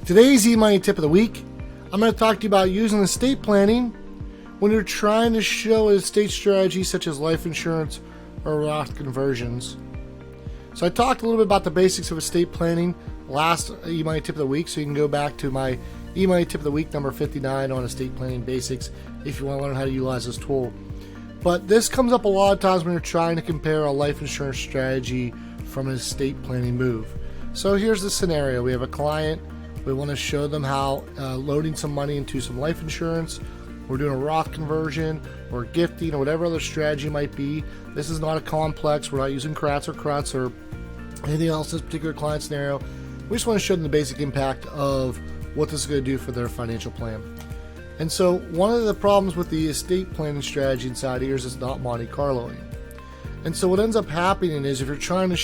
Today's eMoney tip of the week, I'm going to talk to you about using estate planning when you're trying to show an estate strategy such as life insurance or Roth conversions. So I talked a little bit about the basics of estate planning last eMoney tip of the week, so you can go back to my eMoney tip of the week number 59 on estate planning basics if you want to learn how to utilize this tool. But this comes up a lot of times when you're trying to compare a life insurance strategy from an estate planning move. So here's the scenario. We have a client. We want to show them how loading some money into some life insurance. We're doing a Roth conversion or gifting or whatever other strategy might be. This is not a complex. We're not using CRATs or CRUTs or anything else in this particular client scenario. We just want to show them the basic impact of what this is going to do for their financial plan. And so one of the problems with the estate planning strategy inside here is it's not Monte Carloing. And so what ends up happening is if you're trying to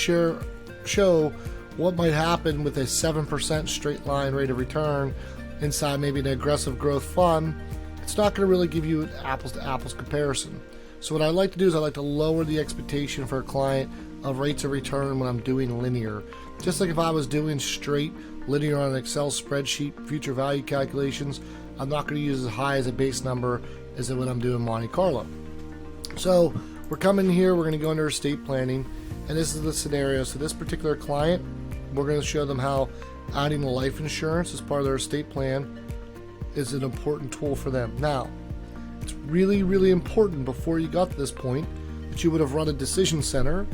show what might happen with a 7% straight line rate of return inside maybe an aggressive growth fund, it's not going to really give you an apples to apples comparison. So what I like to do is I like to lower the expectation for a client of rates of return when I'm doing linear. Just like if I was doing straight linear on an Excel spreadsheet, future value calculations, I'm not going to use as high as a base number as when I'm doing Monte Carlo. So we're coming here, we're going to go under estate planning, and this is the scenario. So this particular client, we're going to show them how adding a life insurance as part of their estate plan is an important tool for them. Now, it's really, really important before you got to this point that you would have run a decision center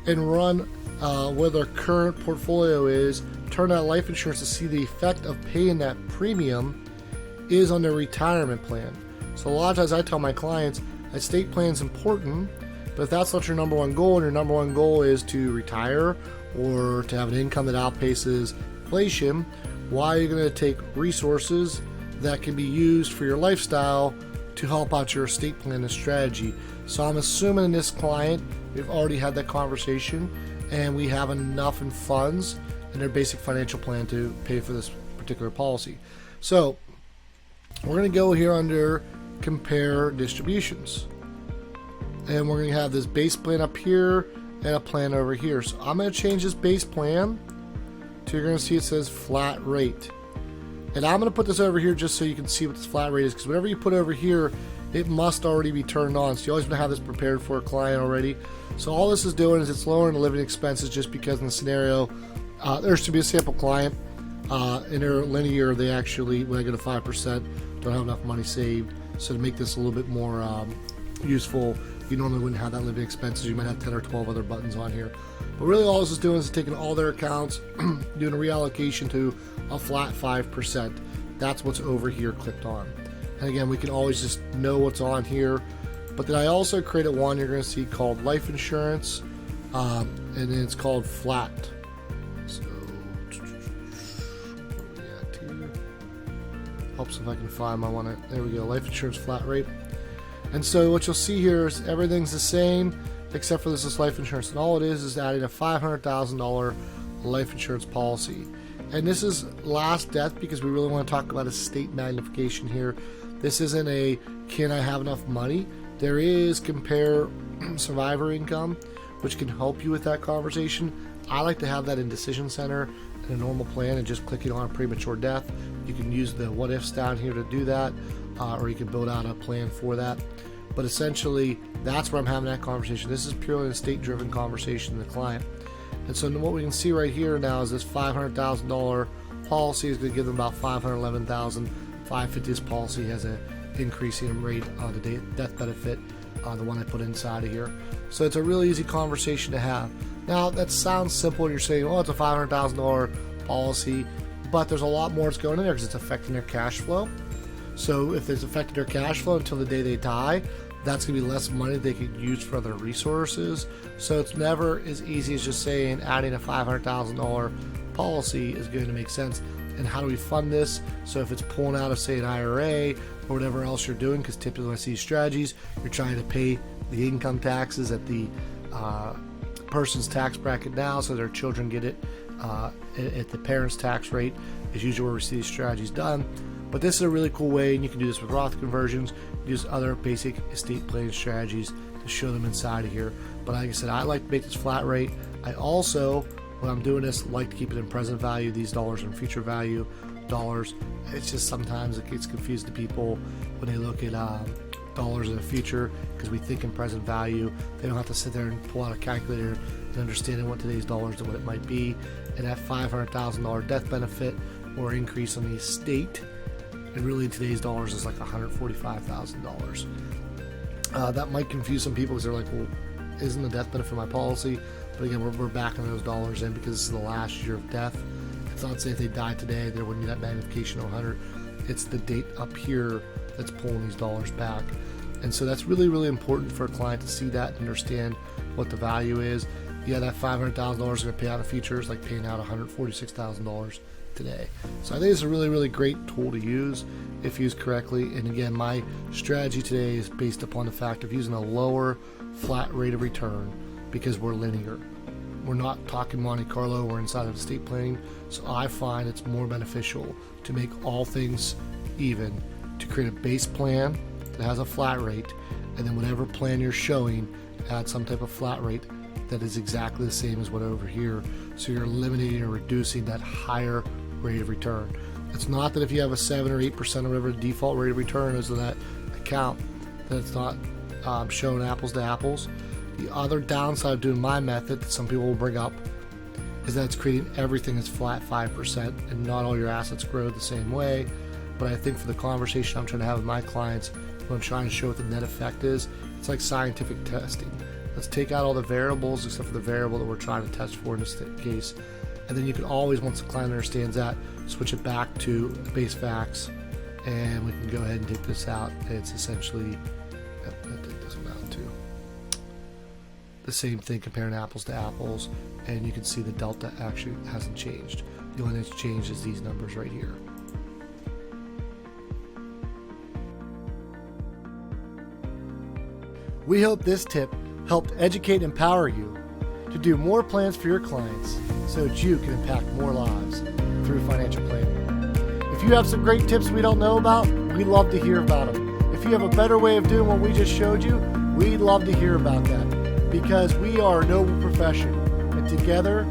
and run where their current portfolio is, turn out life insurance to see the effect of paying that premium is on their retirement plan. So a lot of times I tell my clients, estate plan is important, but if that's not your number one goal and your number one goal is to retire or to have an income that outpaces inflation, why are you going to take resources that can be used for your lifestyle to help out your estate plan and strategy? So I'm assuming in this client, we've already had that conversation and we have enough in funds in their basic financial plan to pay for this particular policy. So we're going to go here under compare distributions. And we're going to have this base plan up here and a plan over here. So I'm going to change this base plan to, you're going to see it says flat rate. And I'm going to put this over here just so you can see what this flat rate is, because whatever you put over here, it must already be turned on. So you always want to have this prepared for a client already. So all this is doing is it's lowering the living expenses, just because in the scenario, there's to be a sample client. In their linear, they actually, when I go to 5%, don't have enough money saved. So to make this a little bit more useful, you normally wouldn't have that living expenses. You might have 10 or 12 other buttons on here. But really all this is doing is taking all their accounts, doing a reallocation to a flat 5%. That's what's over here clicked on. And again, we can always just know what's on here. But then I also created one you're going to see called life insurance, and then it's called flat. So, helps if I can find my one. There we go, life insurance flat rate. And so what you'll see here is everything's the same except for this life insurance, and all it is adding a $500,000 life insurance policy. And this is last death because we really want to talk about estate magnification here. This isn't a can I have enough money. There is compare survivor income, which can help you with that conversation. I like to have that in decision center in a normal plan and just clicking on premature death. You can use the what ifs down here to do that, or you can build out a plan for that. But essentially, that's where I'm having that conversation. This is purely an estate-driven conversation with the client. And so what we can see right here now is this $500,000 policy is going to give them about $511,550. This policy has an increasing rate on the death benefit, the one I put inside of here. So it's a really easy conversation to have. Now, that sounds simple. You're saying, oh, it's a $500,000 policy, but there's a lot more that's going in there because it's affecting their cash flow. So if it's affecting their cash flow until the day they die, that's going to be less money they could use for other resources. So it's never as easy as just saying adding a $500,000 policy is going to make sense. And how do we fund this? So if it's pulling out of, say, an IRA or whatever else you're doing, because typically when I see strategies, you're trying to pay the income taxes at the person's tax bracket now so their children get it at the parents' tax rate is usually where we see these strategies done. But this is a really cool way, and you can do this with Roth conversions, use other basic estate planning strategies to show them inside of here. But like I said, I like to make this flat rate. I also when I'm doing this, I like to keep it in present value. These dollars are in future value dollars. It's just sometimes it gets confused to people when they look at dollars in the future, because we think in present value. They don't have to sit there and pull out a calculator and understanding what today's dollars and what it might be. And that $500,000 death benefit or increase on the estate, and really in today's dollars, is like $145,000. That might confuse some people because they're like, well, isn't the death benefit my policy? But again, we're backing those dollars in because this is the last year of death. It's not saying if they died today, there wouldn't be that magnification of 100. It's the date up here that's pulling these dollars back. And so that's really, really important for a client to see that and understand what the value is. Yeah, that $500,000 is going to pay out in the future. It's like paying out $146,000 today. So I think it's a really, really great tool to use if used correctly. And again, my strategy today is based upon the fact of using a lower flat rate of return because we're linear. We're not talking Monte Carlo, we're inside of estate planning. So I find it's more beneficial to make all things even, to create a base plan that has a flat rate, and then whatever plan you're showing, add some type of flat rate that is exactly the same as what over here. So you're eliminating or reducing that higher rate of return. It's not that if you have a 7 or 8% or whatever the default rate of return is of that account, that it's not showing apples to apples. The other downside of doing my method that some people will bring up is that it's creating everything as flat 5%, and not all your assets grow the same way. But I think for the conversation I'm trying to have with my clients, when I'm trying to show what the net effect is, it's like scientific testing. Let's take out all the variables except for the variable that we're trying to test for in this case. And then you can always, once the client understands that, switch it back to base facts, and we can go ahead and take this out. It's essentially, that doesn't amount to the same thing, comparing apples to apples, and you can see the delta actually hasn't changed. The only thing that's changed is these numbers right here. We hope this tip helped educate and empower you to do more plans for your clients so that you can impact more lives through financial planning. If you have some great tips we don't know about, we'd love to hear about them. If you have a better way of doing what we just showed you, we'd love to hear about that, because we are a noble profession, and together